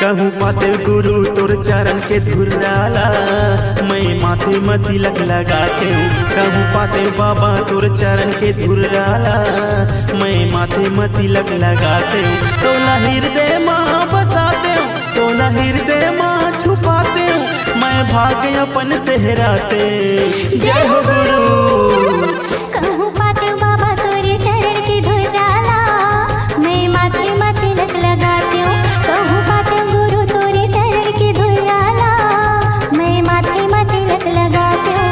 कहूँ पाते गुरु तोर चरण के धुर्राला, मैं माथे में तिलक लगाते हूँ। कहूँ पाते बाबा तोर चरण के धुर्राला, मैं माथे में तिलक लगाते हूँ। तोला हृदय माँ बसाते हूँ, तोला हृदय माँ छुपाते हूँ, मैं भाग्य अपन सेहराते। जय हो गुरु। कहूँ पाते बाबा तोरे चरण के धुर्राला, मैं माथे में तिलक लगाती हूँ। कहूँ पाते गुरु तोरे चरण के धुर्राला, मैं माथे में तिलक लगाती हूँ।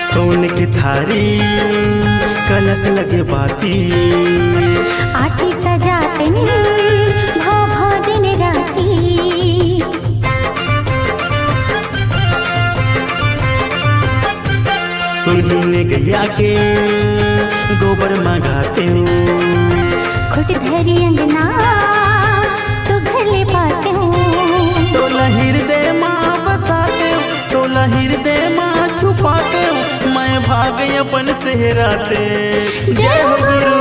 सोने की थारी कलश लगे बाती, आठी सजाते भाव भाव दिन राती। सुनने गैया के गोबर मंगाते हूँ, खुद धरी अंगना सुघर ले पाते हूँ। तोला हृदय माँ बसाते हूँ, तोला हृदय माँ छुपाते हूँ, मैं भाग्य अपन सेहराते। जय हो गुरु।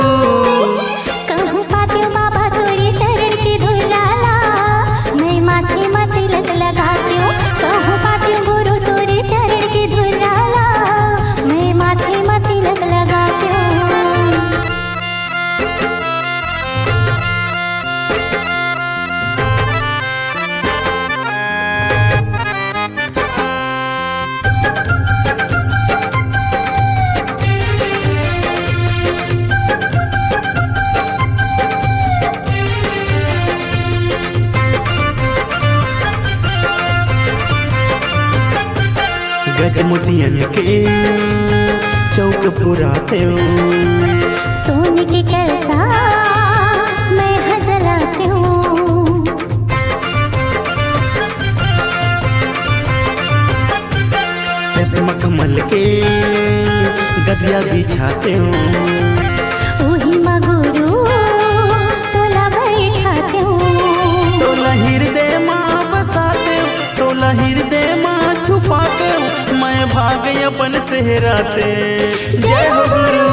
कहूँ पाते बाबा तोरे चरण के धुर्राला, मैं माथे में तिलक लगाती हूँ। कहूँ पाते गुरु तोरे चरण के धुर्राला, मैं माथे में तिलक लगाती हूँ। गजमुटियन के चौक पुराते हूँ, सोने के कलसा मैं हजलाती हूँ। सत मखमल के गदिया बिछाते हूँ, ओही माँ गुरु तोला बैठाते हूँ। तोला हृदय माँ बसाते हूँ, तोला हृदय माँ छुपाते हूँ, मैं भाग्य अपन सेहराते। जय हो गुरु।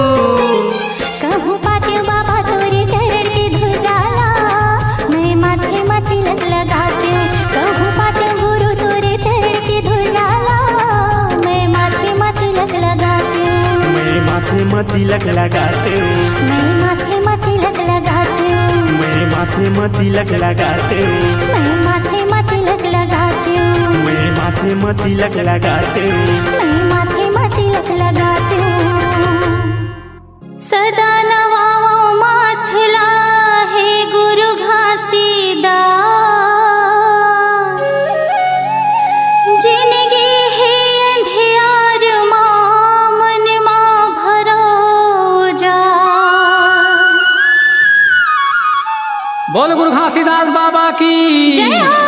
कहूँ पाते बाबा तोरे चरण के धुर्राला, मैं माथे में तिलक लगाती हूँ। कहूँ पाते गुरु तोरे चरण के धुर्राला, मैं माथे में तिलक लगाती हूँ। मैं माथे में तिलक लगाते हूँ, मैं माथे में तिलक लगाती हूँ। मैं माथे में तिलक लगाते हूँ, मैं माथे में तिलक लगाती हूँ। मैं माथे में तिलक लगाते हूँ। मैं माथे में तिलक लगाती हूँ। सदा नवाओ माथला है गुरु घासीदास, जिनगी है अंधियार माँ मन माँ भरो जास। बोल गुरु घासीदास बाबा की जय हो।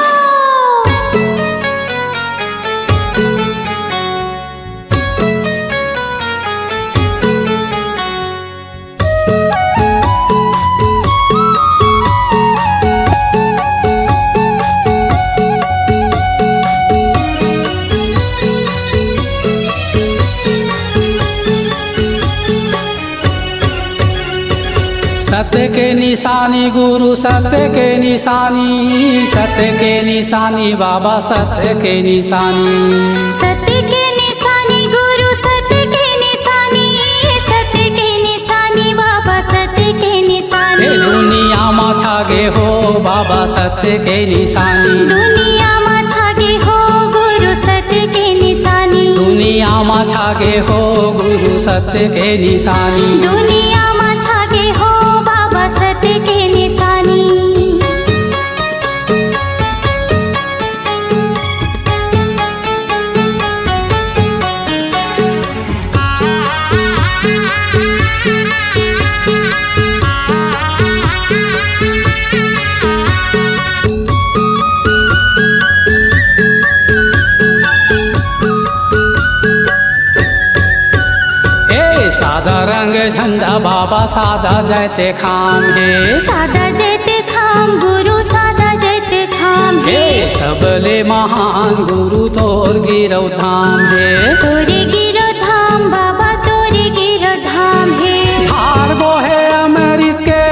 सत्य के निशानी गुरु सत्य के निशानी, सत्य के निशानी बाबा सत्य के निशानी। सत्य के निशानी गुरु सत्य के निशानी, सत्य के निशानी बाबा सत्य के निशानी। दुनिया में छागे हो बाबा सत्य के निशानी, दुनिया में छागे हो गुरु सत्य के निशानी। दुनिया में छागे हो गुरु सत्य के निशानी। दुनिया में छागे हो बाबा सत्य के निशानी। रंग झंडा बाबा सादा जैते खाम हे सादा जैते खाम गुरु सादा जैते खाम हे सबले महान गुरु तोर गिरौ धाम हे तोरे गिरो धाम बाबा तोरे गिरो धाम हे धार बोहे अमृत के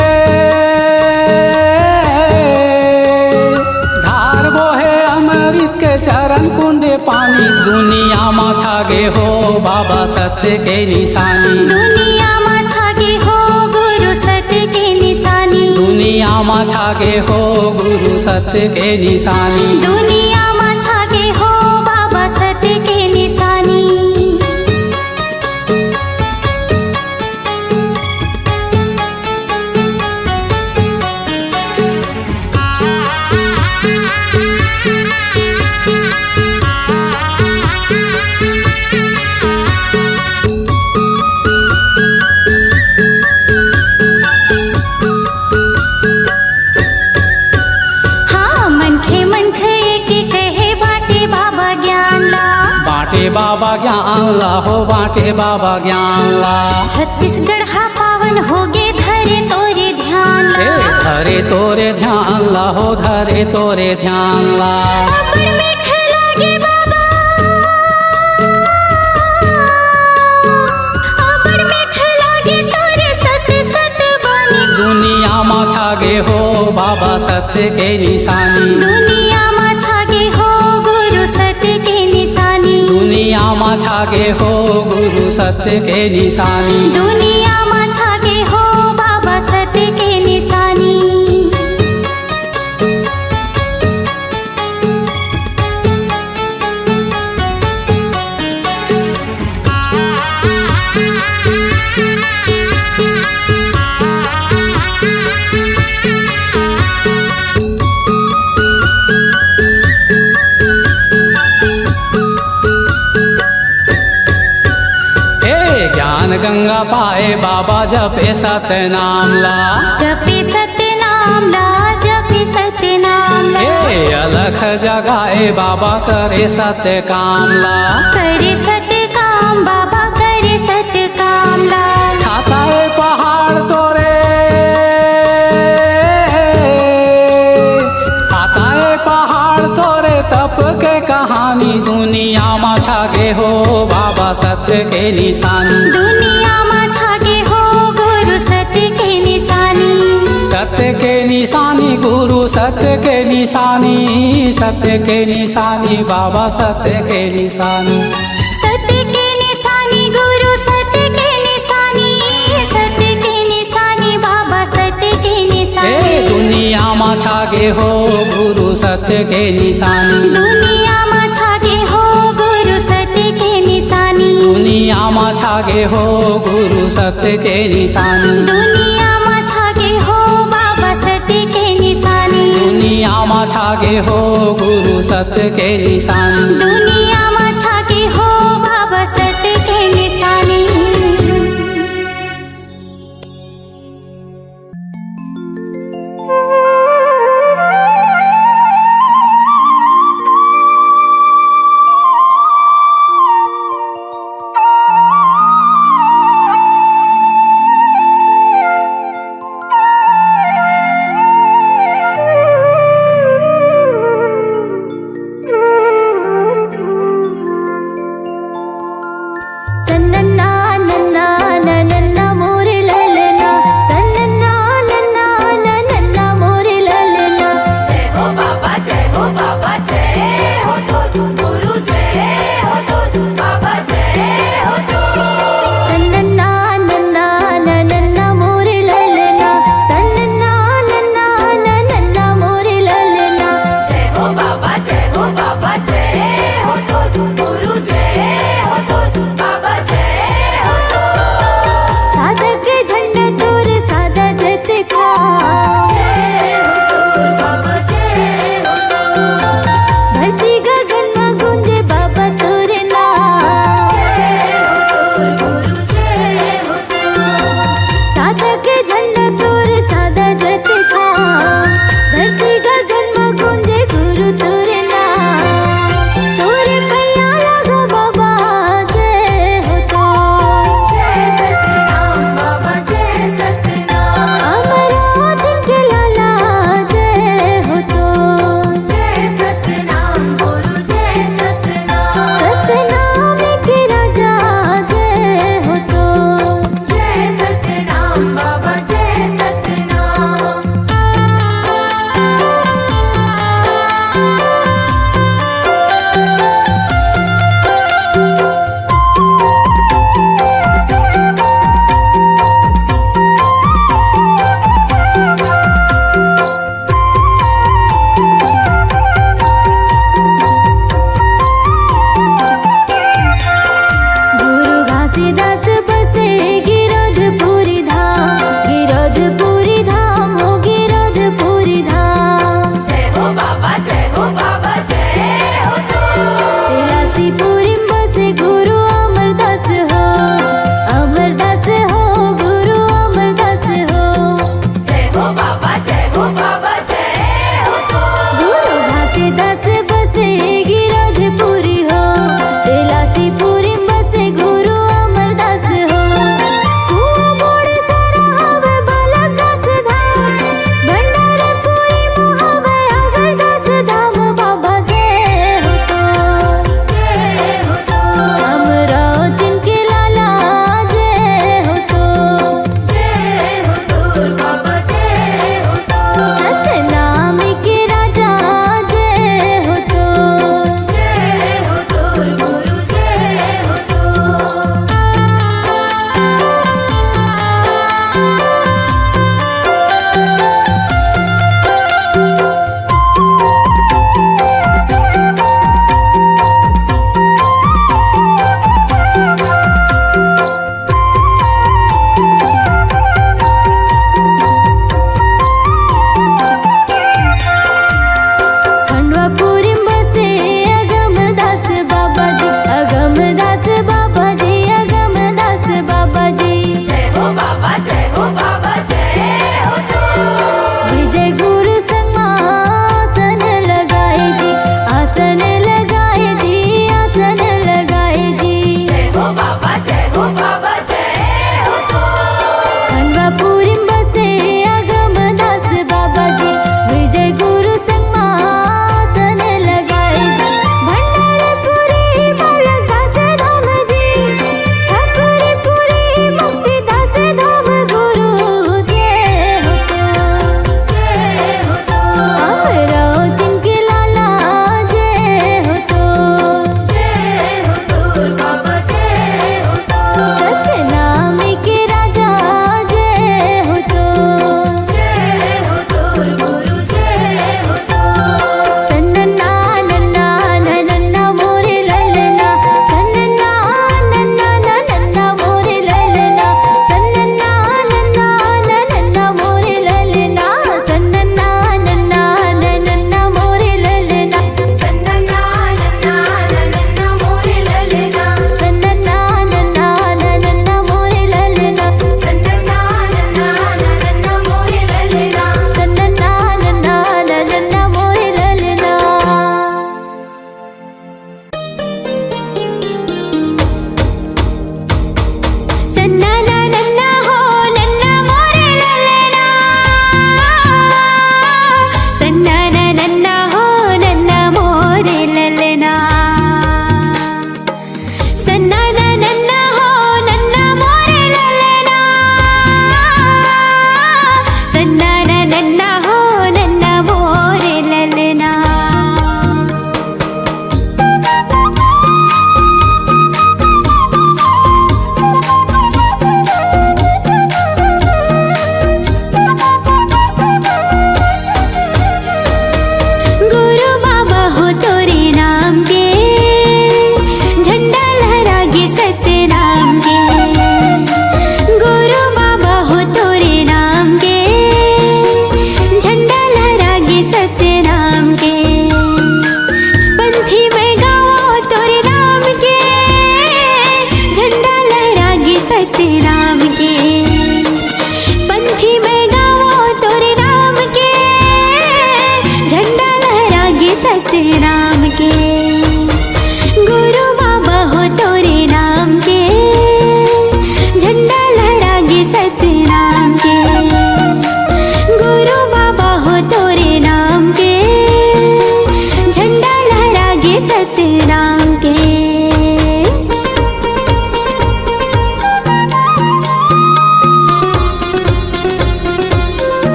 धार बोहे अमृत के चरण कुंडे पानी दुनिया मा छागे हो बाबा सत्य के निशानी दुनिया मा छागे हो गुरु सत्य के निशानी दुनिया मा छागे हो गुरु सत्य के निशानी दुनिया मा छागे हो बाबा सत्य के निशानी हाँ मनखे मनखे की कहे बाटे बाबा ज्ञान ला बाटे बाबा ज्ञान ला हो बाटे बाबा ज्ञान ला छत्तीसगढ़ हा पावन होगे धरे तोरे ध्यान हे ला धरे तोरे ध्यान ला हो धरे तोरे ध्यान ला अबर मीठ लागे बाबा अबर मीठ लागे तोरे सत्य सत्य बानी दुनिया मा छागे हो बाबा सत्य के निशानी दुनिया मा छागे हो गुरु सत्य के निशानी दुनिया मा छागे हो गुरु सत्य के निशानी दुनिया मा छागे हो बाबा सत्य के निशानी हे ज्ञान गंगा पाए बाबा जपे सत्य नाम ला जपे सत्य नाम ला जपे सत्य नाम ला हे अलख जगाए बाबा करे सत्य काम ला करे सत्य काम बाबा करे सत्य काम ला छाता है पहाड़ तोरे छाता है पहाड़ तोरे तप के कहानी दुनिया मा छागे हो बाबा सत्य के निशानी दुनिया मा छागे हो गुरु सत्य के निशानी सत्य के निशानी गुरु सत्य के निशानी सत्य के निशानी बाबा सत्य के निशानी सत्य के निशानी गुरु सत्य के निशानी सत्य के निशानी बाबा सत्य के हे निशानी दुनिया मा छागे हो गुरु सत्य के निशानी दुनिया मा छागे हो गुरु सत्य के निशानी दुनिया मा छागे हो गुरु सत्य के निशानी दुनिया मा छागे हो बाबा सत्य के निशानी दुनिया मा छागे हो गुरु सत्य के निशानी दुनिया मा छागे हो बाबा सत्य के निशानी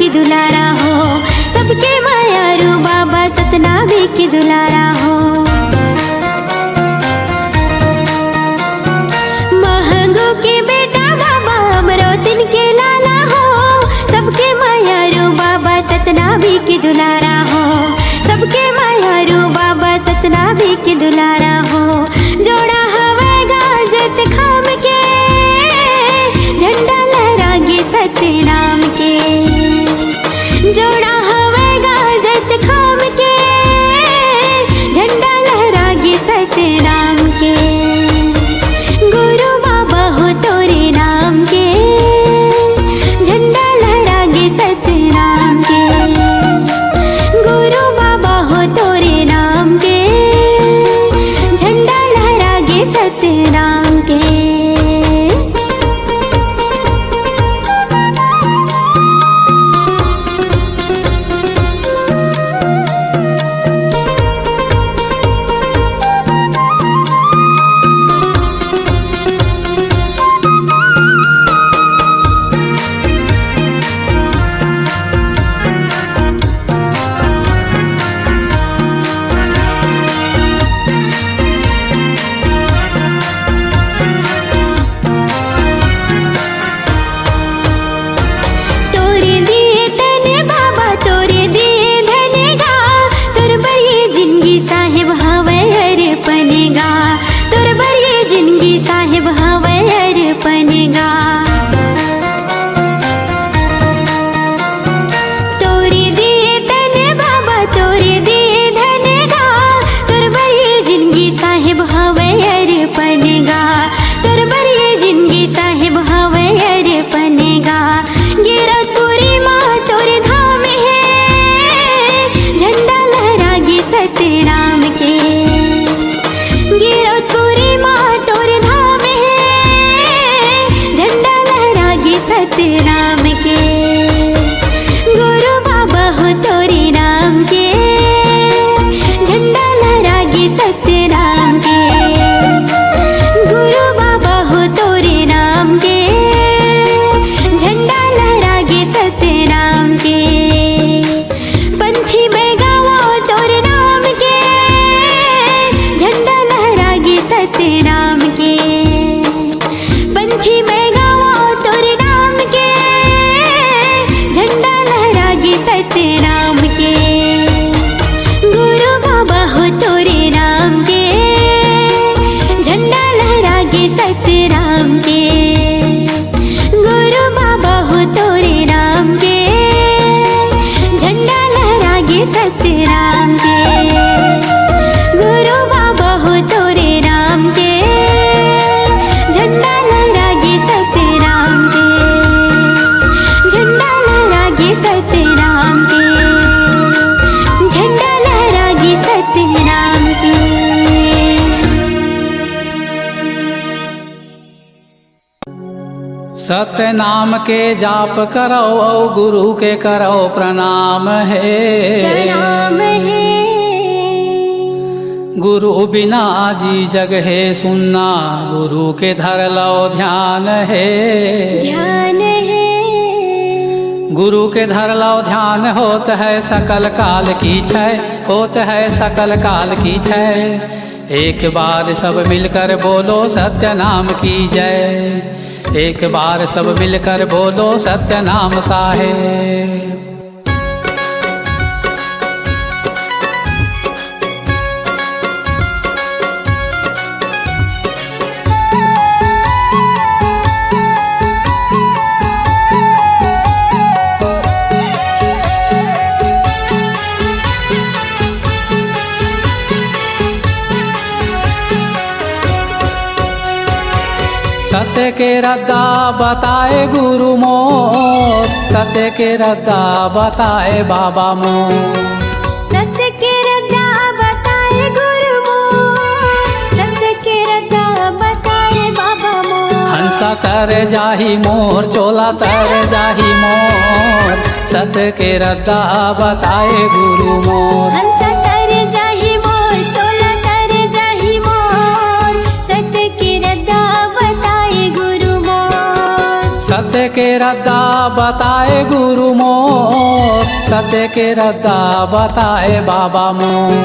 की दुलारा हो, सबके मायारू बाबा सतनामी की दुलारा हो। महंगू के बेटा बाबा अमरोतिन के लाला हो, सबके मायारू बाबा सतनामी की दुलारा हो, सबके मायारू बाबा सतनामी की दुलारा हो। जोड़ा हवेगा जत खाम के, झंडा लहरागे सतनाम के। जोड़ा हवेगा जत खाम के, झंडा लहरागे सतनाम के। गुरु बाबा हो तोरे नाम के, झंडा लहरागे सतनाम के। गुरु बाबा हो तोरे नाम के, झंडा लहरागे सतनाम के। सतनाम के। गुरु बाबा हो तोरे नाम के, झंडा लहरागे सतनाम के। गुरु बाबा हो तोरे नाम के, झंडा लहरागे सतनाम के। पंथी में गावो तोरे नाम के, झंडा लहरागे सतनाम के। पंथी में गावो तोरे नाम के, झंडा लहरागे सतनाम के। गुरु बाबा हो तोरे नाम के, झंडा लहरागे सतनाम के। गुरु बाबा हो तोरे नाम के, झंडा लहरागे सतनाम के। गुरु बाबा हो तोरे नाम के, झंडा लहरागे सतनाम के। झंडा लहरागे सतनाम के, झंडा लहरागे सतनाम के। सत्य नाम के जाप करो और गुरु के करो प्रणाम है। प्रणाम है। गुरु बिना जी जग है सुनना, गुरु के धर लो ध्यान है। ध्यान है। गुरु के धर लो ध्यान होत है सकल काल की छय, होत है सकल काल की छय। एक बार सब मिलकर बोलो सत्य नाम की जय। एक बार सब मिलकर बोलो सत्य नाम साहेब। सत्य के रद्दा बताए गुरु मोर, सत्य के रद्दा बताए बाबा मोर। सत्य के रद्दा बताए गुरु मोर, सत्य के रद्दा बताए बाबा मोर। हंसा तर जाही मोर, चोला तर जाही मोर, सत्य के रद्दा बताए गुरु मोर। हंसा तर जाही मोर, चोला तर जाही मोर, सत्य के रद्दा बताए गुरु मोर। सत्य के रद्दा बताए गुरु मोर, सत्य के रद्दा बताए बाबा मोर।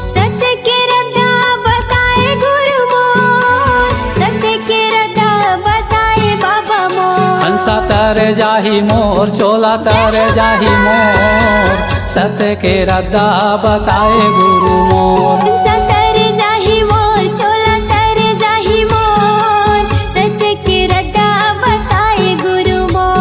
सत्य के रद्दा बताए गुरु मोर, सत्य के रद्दा बताए बाबा मोर। हंसा तर जाही मोर, चोला तर जाही मोर, सत्य के रद्दा बताए गुरु मोर। हंसा तर जाही मोर, चोला तर जाही मोर, सत्य के रद्दा बताए गुरु मोर।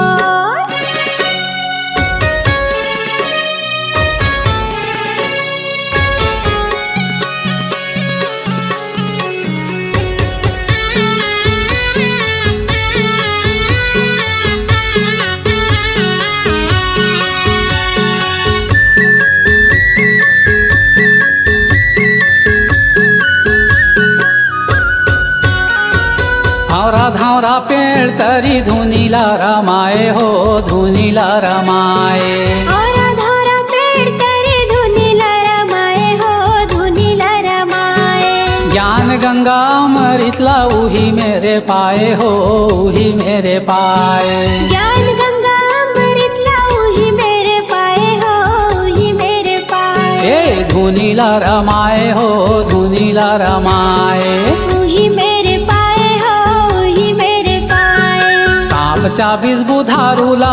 धावरा धावरा पेड़ तरी धुनीला रमाए हो, धुनीला रमाए। औरा धौरा पेड़ तरे धुनीला रमाए हो, धुनीला रमाए। ज्ञान गंगा अमृतला उही मेरे पाए हो, उही मेरे पाए। ज्ञान गंगा अमृतला उही मेरे पाए हो, उही मेरे पाए। ए धुनीला रमाए हो, धुनीला रमाए। उही मेरे पाए हो, उही मेरे पाए। सांप चाबीस बुधारूला,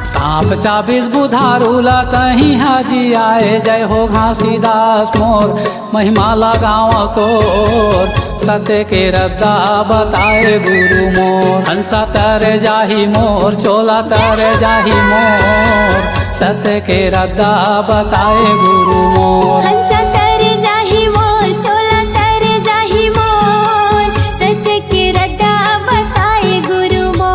सांप चाबीस बुधारूला, तही हाजी आए। जय हो घासीदास मोर, महिमा लगाव तोर, सत्य के रद्दा बताए गुरु मोर। हंसा तर जाही मोर, चोला तर जाही मोर, सत्य के रद्दा बताए गुरु मोर। हंसा तर जाही मोर, चोला तर जाही मोर, सत्य के रद्दा बताए गुरु मोर।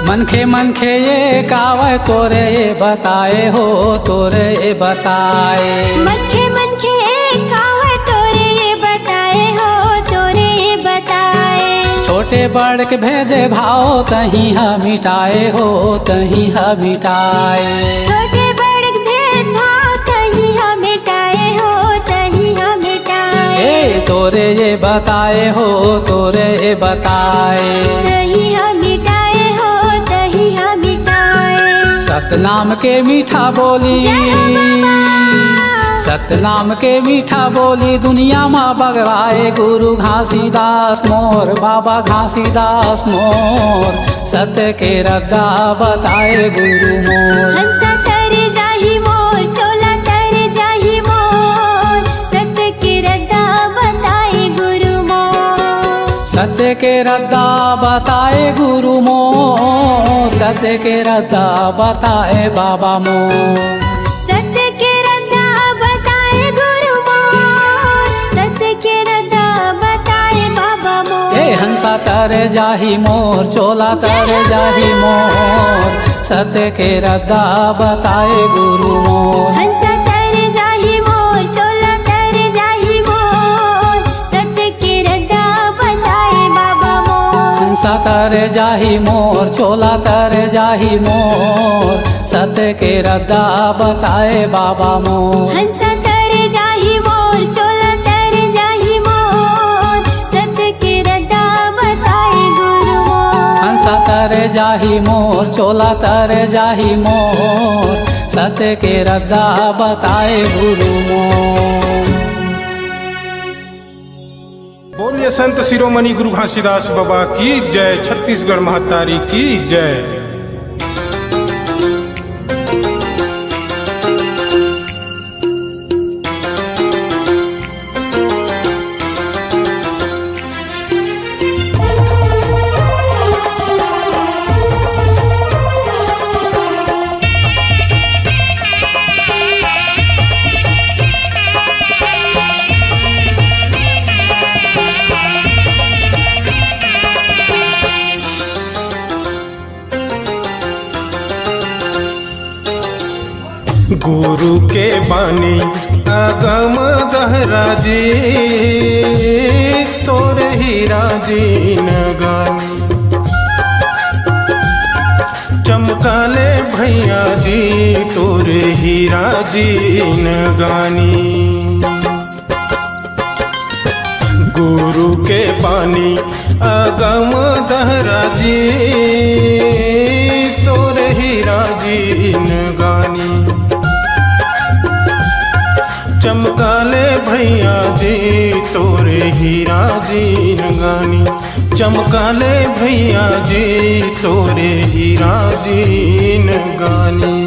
मनखे मनखे ये कावे तोरे ये बताए हो, तोरे ये बताए। मनखे मनखे खावे तोरे ये बताए हो, तोरे ये बताए। छोटे बड़ के भेदे भाव तही ह मिटाए हो, तही ह मिटाए। छोटे बड़ भेदभाव तही हम मिटाए हो, तही हम मिटाए। ए तोरे ये बताए हो, तोरे ये बताए। तही हम मिटाए हो, तही हम मिटाए। सतनाम के मीठा बोली, सतनाम के मीठा बोली, दुनिया माँ बगड़ाए गुरु घासीदास मोर, बाबा घासीदास मोर, सत्य के रद्दा बताए गुरु मोर। हंसा तर जाही मोर, चोला तर जाही मोर, सत्य के रद्दा बताए गुरु मोर। सत्य के रद्दा बताए गुरु मोर, सत्य के रद्दा बताए बाबा मोर। सत्य के रद्दा बताए गुरु मोर, सत्य के रद्दा बताए बाबा मोर। ए हंसा तर जाही मोर, चोला तर जाही मोर, सत्य के रद्दा बताए गुरु मोर। हंसा तर जाही मोर, चोला तर जाही मोर, सत्य के रद्दा बताए बाबा मोर। हंसा तर जाही मोर, चोला तर जाही मोर, सत्य के रद्दा बताए बाबा मोर। हंसा तर जाही मोर, चोला तर जाही मोर, सत्य के रद्दा बताए गुरु मोर। हंसा तर जाही मोर, चोला तर जाही मोर, सत्य के रद्दा बताए गुरु मोर। बोलिए संत शिरोमणि गुरु घासीदास बाबा की जय, छत्तीसगढ़ महतारी की जय। गुरु के बानी अगम दहरा जी तोरे हीरा दीन गानी चमकाले भैया जी तोरे हीरा दीन गानी गुरु के पानी अगम दहरा जी तोरे हीरा दीन गानी चमकाले भैया जी तोरे हीरा दीन गानी चमकाले भैया जी तोरे हीरा दीन गानी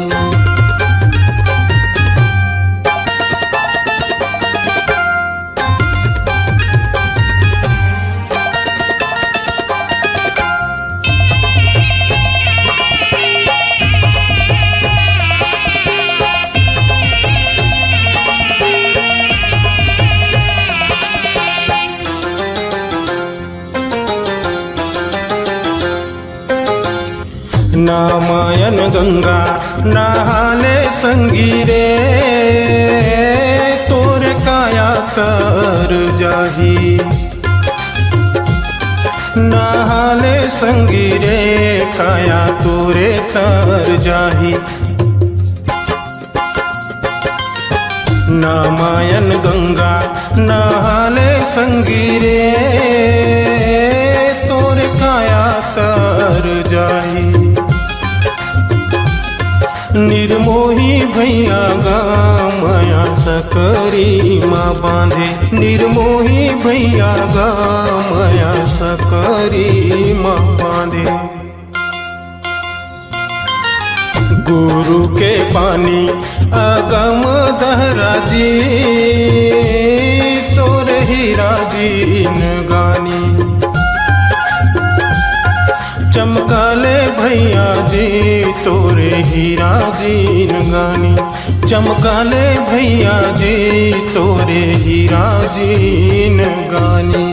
नामायन गंगा नहाले संगीरे तोरे काया तर जाही नहाले संगीरे काया तोरे तर जाही नामायन गंगा नहाले संगीरे तोरे काया तर जाही निर्मोही भैया गा माया सकरी माँ बांधे निर्मोही भैया गा माया सकरी माँ बांधे गुरु के पानी अगम दहरा जी तोरे हीरा दीन गानी चमकाले भैया जी तोरे हीरा दीन गानी चमकाले भैया जी तोरे हीरा दीन गानी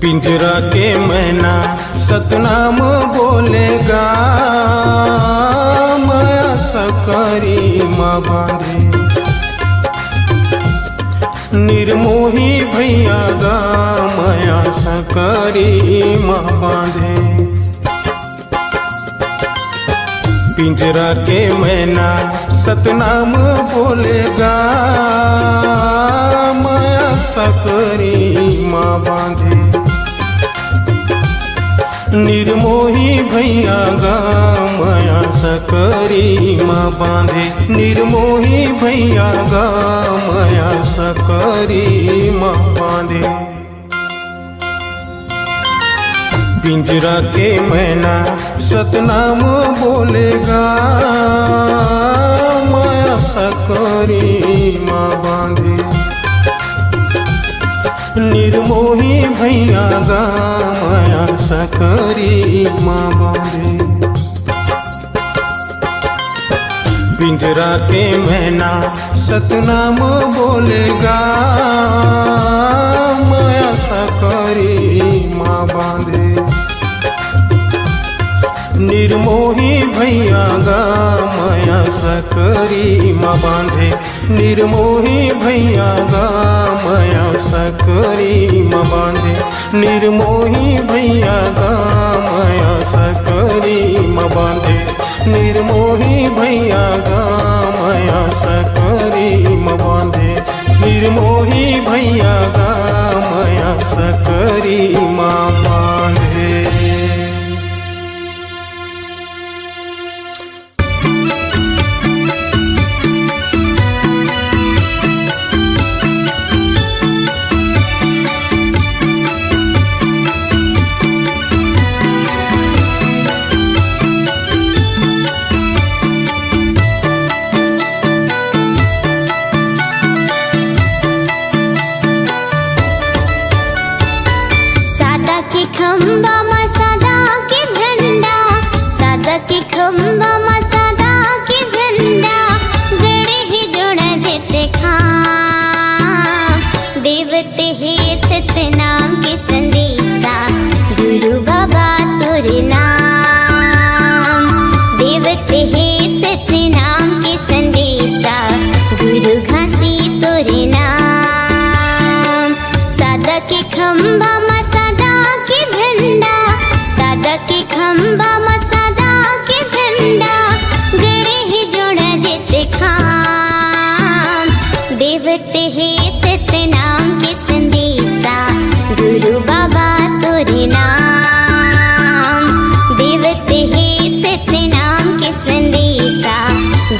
पिंजरा के मैना सतनाम बोलेगा माया सकरी माँ बांधे निर्मोही भैया गा माया सकरी माँ बांधे पिंजरा के मैना सतनाम बोलेगा माया सकरी माँ बांधे निर्मोही भैया गा माया सकरी माँ बांधे निर्मोही भैया गा माया सकरी माँ बांधे पिंजरा के मैना सतनाम बोलेगा माया सकरी माँ बांधे निर्मोही भैया गा माया सकरी माँ बांधे पिंजरा के मैना सतनाम बोलेगा माया सकरी माँ बांधे निर्मोही भैया गा माया सकरी माँ बांधे निर्मोही भैया गा माया सकरी माँ बांधे निर्मोही भैया गा माया सकरी माँ बांधे निर्मोही भैया गा माया सकरी माँ बांधे निर्मोही भैया गा माया सकरी माँ बांधे खंबा मा सदा के झंडा, सदा के खंबा मा सदा के झंडा, गड़े ही जोड़ा जेते खाम, देवते हे सतनाम के संदेशा, गुरु बाबा तोरे नाम, देवते हे सतनाम के संदेशा, गुरु घासी तोरे नाम। सादा के खंबा मा सदा के झंडा, सादा के खंबा मा सदा के झंडा, गड़े ही जोड़ा जेते खाम, देवते हे सतनाम के संदेशा, गुरु बाबा तोरे नाम, देवते हे सतनाम के संदेशा,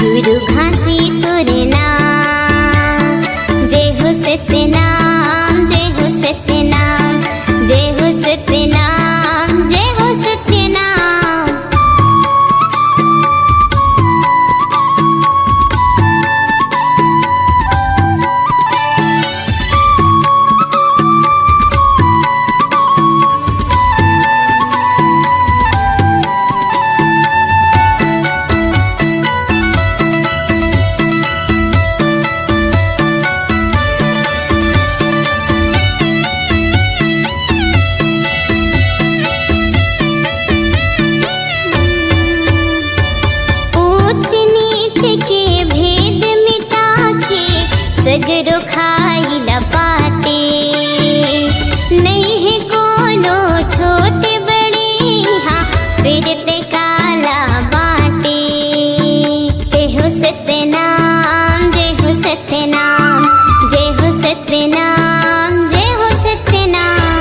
गुरु घासी तोरे नाम। जय हो सतनाम, जय हो सतनाम, जय हो सतनाम, जय हो सतनाम। ऊंच नीच के भेद मिटा के सगरो खाई न पाते, नहीं है कोनो छोटे बड़े यहाँ फिरते काला बाटे। जय हो सतनाम, जय हो सतनाम, जय हो सतनाम, जय हो सतनाम।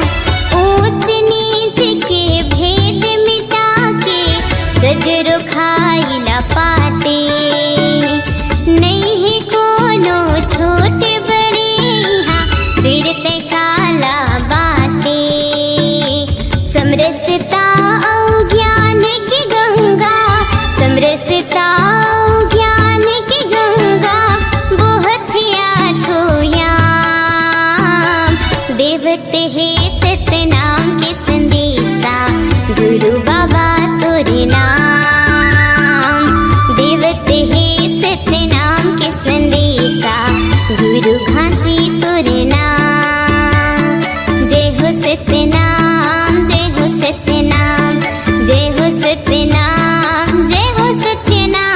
ऊंच नीच के भेद मिटा के सगरो खाई न पाते, नहीं है कोनो छोटे बड़े यहाँ फिरते काला बाटे। समरसता औ ज्ञान की गंगा, समरसता औ ज्ञान की गंगा, बहुत ही आठों याम, देवते हे सतनाम के संदेशा, गुरु बाबा तोरे नाम, देवते हे सतनाम के संदेशा, गुरु घासी तोरे नाम। जय हो सतनाम, जय हो सतनाम, जय हो सतनाम, जय हो सतनाम।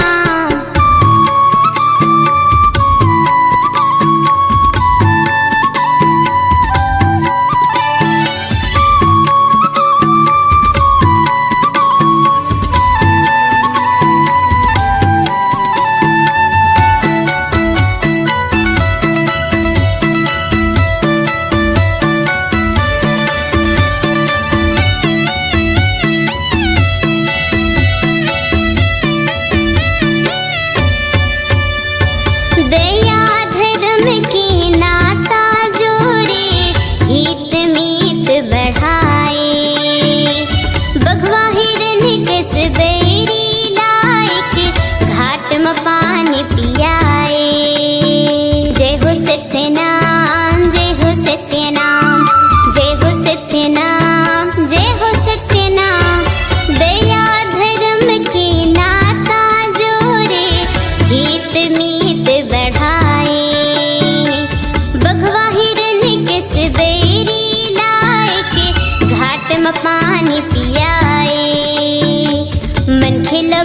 दया धर्म की नाता जोड़े, हित मीत बढ़ाए, बघवा हिरन कस बैरी लायक, घाट में पानी पियाए। जय हो सतनाम, जय हो सतनाम, जय हो सतनाम, जय हो सतनाम। दया धर्म की नाता जोड़े, हित मीत बढ़ाए, बघवा हिरन किस बैरी लायक, घाट में पानी पियाए। मन खिला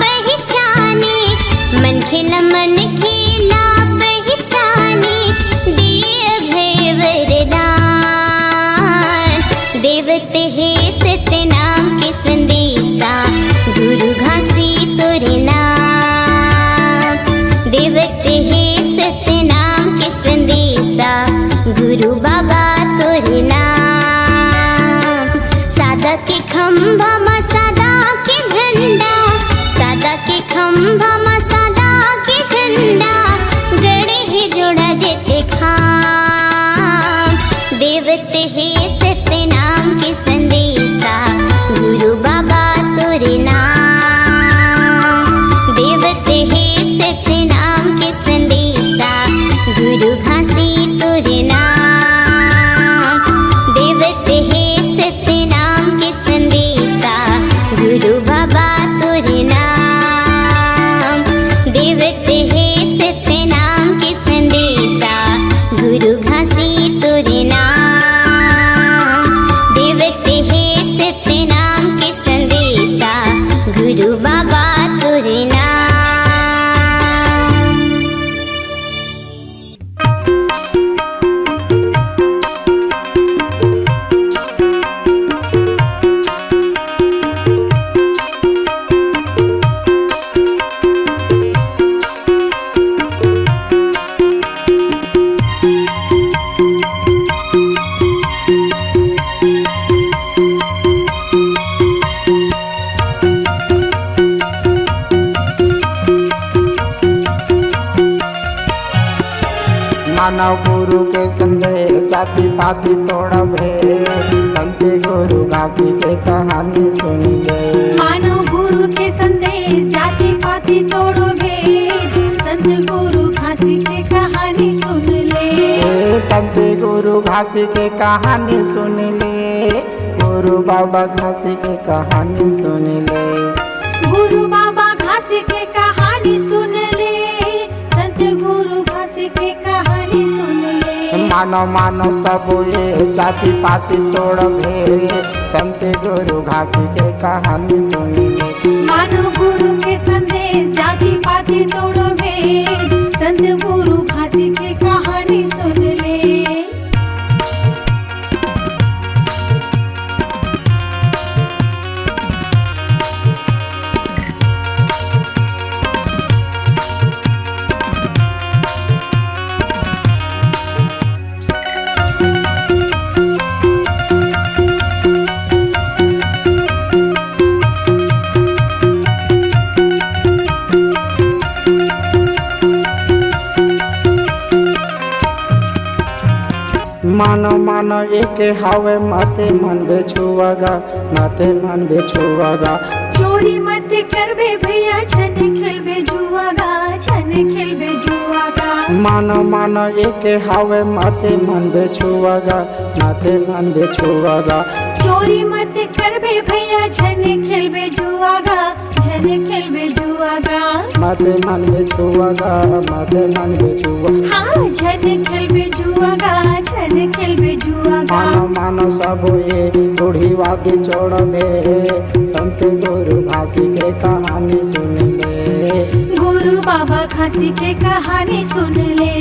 पहचाने, मन खिला पहचाने, दिए भय वरदान, देवते हे सतनाम के संदेशा, गुरु घासी तोरे नाम, देवते हे सतनाम के संदेशा, गुरु बाबा तोरे नाम। सादा के खंबा मा सदा के झंडा, सादा के खंबा मा सदा के झंडा, गड़े ही जोड़ा जेते खाम, देवते हे सतनाम के संदेशा, गुरु बाबा तोरे नाम, देवते हे सतनाम के संदेशा, गुरु घासी तोरे नाम, देवते हे मानव गुरु के संदेश जाति पाति तोड़ भेद संत गुरु घासी के कहानी सुनी ले। मानव गुरु के संदेश जाति पाति तोड़ो भेद संत गुरु घासी के कहानी सुन ले। संत गुरु घासी के कहानी सुन ले। गुरु बाबा घासी के कहानी सुन ले। गुरु बाबा घासी के कहानी सुन ले। संत गुरु घासी के कहानी सुन ले। मानव मानव सब ये जाति पाति तोड़ भेद संत गुरु घासी के कहानी सुन ले। मानव गुरु के संदेश जाति पाति तोड़ो भेद संत गुरु घासी के कहानी सुन ले। मानो मानो एक हवे मते मन बेछुआगा मते मन बेछुआगा। चोरी मत करबे भैया छन खेलबे जुआगा छन खेलबे जुआगा। मानो मानो एक हवे मते मन बेछुआगा मते मन बेछुआगा। चोरी मत करबे भैया छन खेलबे जुआगा छन खेलबे जुआगा। मते मन बेछुआगा मते मन बेछुआगा। हाँ छन खेलबे जुआगा छन खेलबे जुआगा। मानो मानो सब ये रूढ़िवादी छोड़बे संत गुरु घासी के कहानी सुन ले। गुरु बाबा घासी के कहानी सुन ले।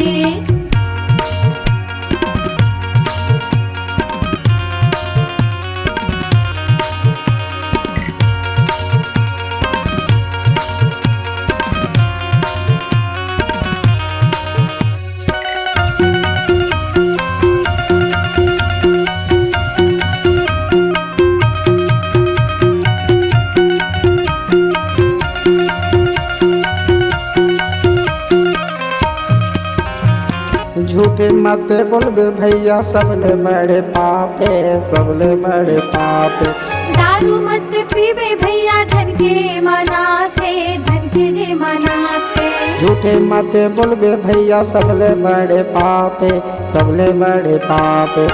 झूठे मत बोलबे भैया सबले बड़े पापे सबले बड़े पापे। दारू मत पीबे भैया धन के मना से धन के जे मना से। झूठे मत बोलबे भैया सबले बड़े पापे सबले बड़े पापे।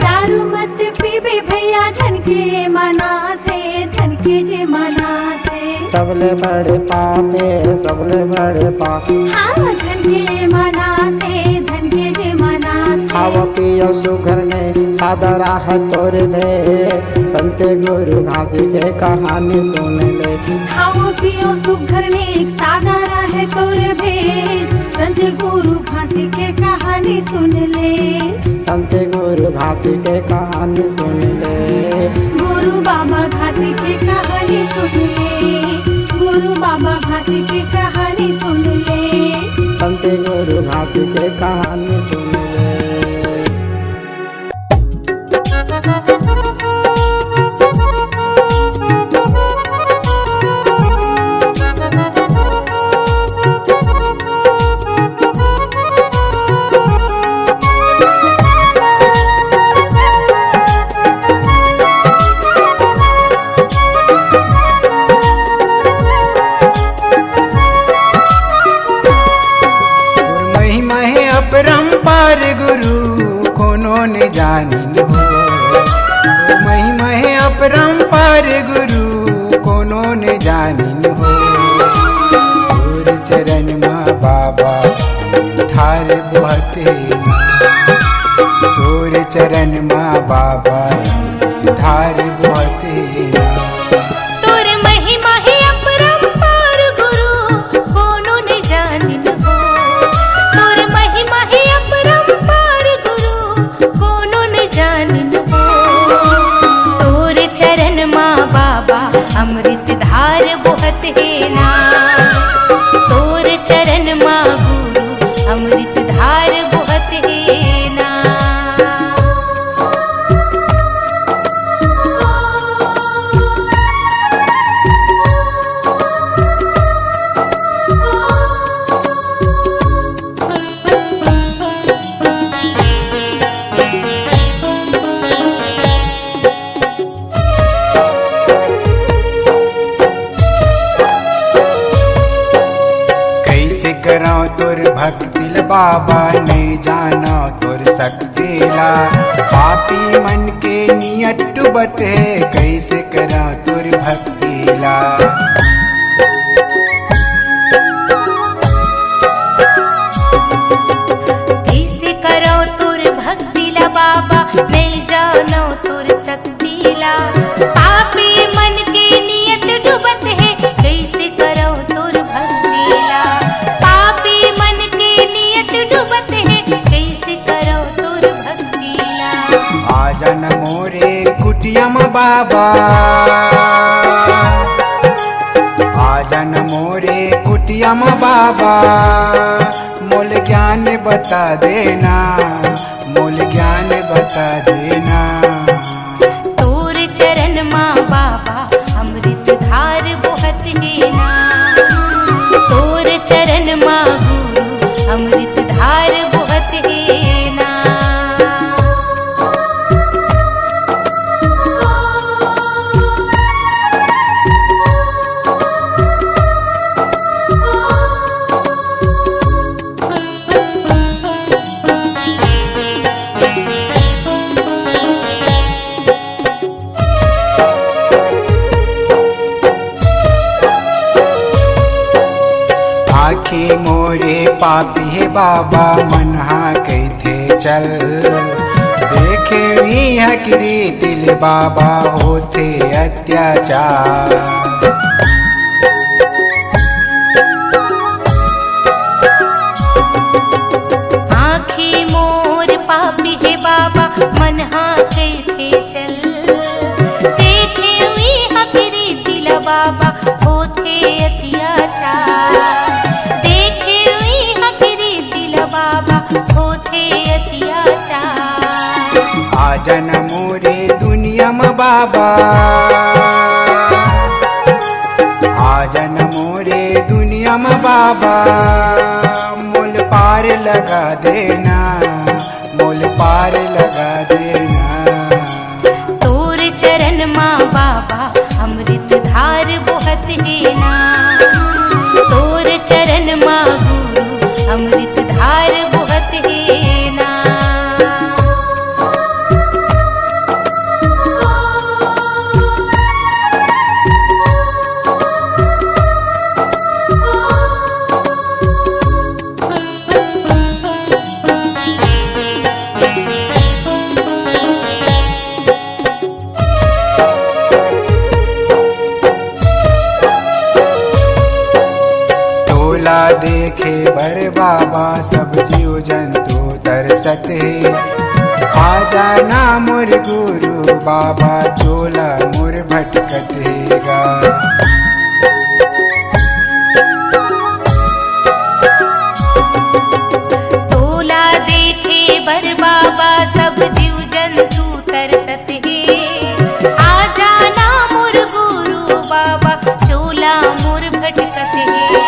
दारू मत पीबे भैया धन के मना से धन के जे मना से। सबले बड़े पापे सबले बड़े पापे। हाँ धन के मना से धन के जे मना से। खाओ पियो सुघर ने सादा राह तोर भे संत गुरु घासी के कहानी सुन ले। खाओ पियो सुघर ने एक सादा राह तोर भेस संत गुरु घासी के कहानी सुन ले। संत गुरु घासी के कहानी सुन ले। गुरु बाबा घासी के कहानी सुन ले। गुरु बाबा घासी के कहानी सुन ले। संत गुरु घासी के कहानी सुन ले। अपरंपार गुरु कोनो ने जानिन हो। महिमा है अपरंपार गुरु कोनो ने जानिन हो। तोर चरण माँ बाबा थार बहते तोर चरण माँ बाबा थार बहते। अमृत धार बहत है ना तोर चरण माँ गुरु अमृत धार बहत है ना। बाबा नहीं जानो तुर शक्तिला। पापी मन के नियत डूबत है, कैसे करा तुर भक्तिला। कैसे करो तुर भक्तिला बाबा, नहीं जानो तुर शक्तिला। पापी मन के नियत डूबत है, कैसे करो तुर भक्तिला। पापी मन के नियत डूबत है, कैसे करो तुर भक्तिला। आजन मोरे कुटियम बाबा, आजन मोरे कुटियम बाबा। मोल ज्ञान बता देना, मोल ज्ञान बता देना। तोर चरण माँ बाबा अमृत धार बोहत है ना। तोर चरण माँ गुरु अमृत धार बोहत है ना। आखी मोरे पापी है बाबा, मनहा कहते चल। देखे भी हकरी दिल बाबा होते अत्याचार। आँखें मोर पापी है बाबा, मन हाँ कहते चल। देखे हुई हकरी दिल बाबा होते अत्याचार। देखे हुई हकरी दिल बाबा होते अत्याचार। आजन मोरे दुनिया में बाबा, आजन मोरे दुनिया में बाबा। मोल पार लगा देना, मोल पार लगा देना। तोर चरण माँ बाबा अमृत धार बोहत है ना। तोर चरण माँ गुरु अमृत धार बोहत है ना। टोला देखे बर बाबा, सब जीव जंतु तरसत है। आ जाना मोर गुरु बाबा, चोला मोर भटकत हैगा। टोला देखे बर बाबा, सब जीव जंतु तरसत है। आ जाना मोर गुरु बाबा, चोला मोर भटकत है।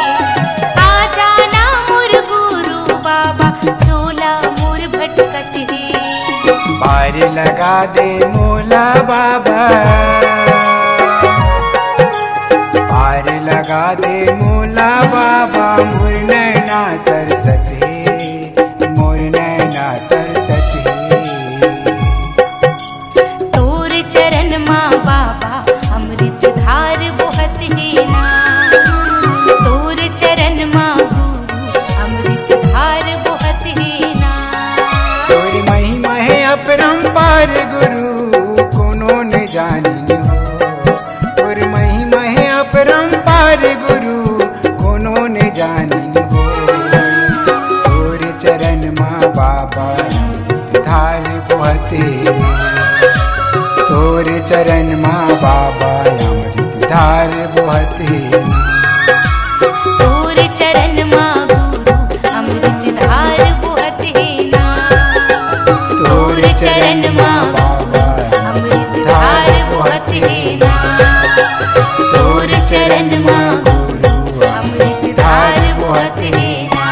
आ जाना मोर गुरु बाबा, चोला मोर भटकत है। पार लगा दे मोला बाबा, पार लगा दे मोला बाबा। मोर नैना तरसत है, मोर नैना तरसत है। तोर चरण माँ बाबा अमृत धार बोहत है ना। तोर चरण माँ गुरु अमृत धार बोहत है ना। तोर महिमा है अपरंपार गुरु, कोनो न जानिन हो। तोर महिमा है अपरंपार गुरु, कोनो न जानिन हो। तोर चरण माँ बाबा धार बहते, तोर चरण माँ बाबा अमृत धार बहते। तोर चरण माँ गुरु अमृत धार बोहत है ना। तोर चरण माँ बाबा अमृत धार बोहत है ना। तोर चरण माँ गुरु अमृत धार बोहत है ना।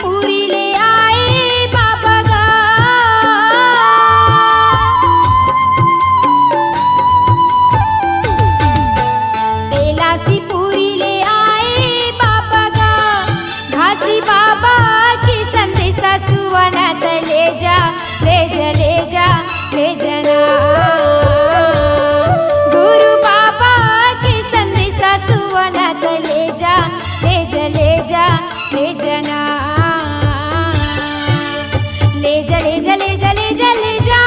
पूरी ले आए बाबा गा तेलासी पूरी ले आए बाबा गा घासी बाबा की संदेशा सुवनात ले जा ले जा ले जा ले जना गुरु बाबा की संदेशा सुवनात ले जा ले जा ले जा ले जना ले जा ले जा ले जा ले जा ले जा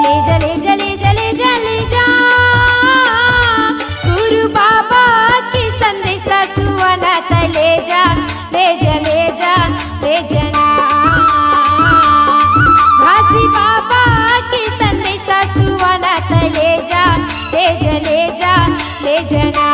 ले जा ले जा ले जा ले जा ले जा गुरु बाबा की संदेशा सुवनात ले जा ले जा ले जा ले जना घासी बाबा की संदेशा सुवनात ले जा ले जा ले जा ले जना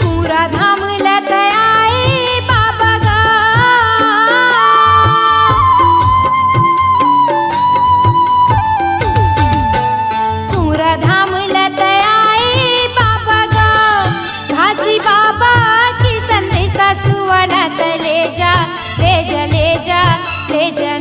पूरा धाम लत आए बाबा गा पूरा धाम लत आए बाबा गा घासी बाबा की संदेशा सुवनात ले जा ले जा ले जा ले जा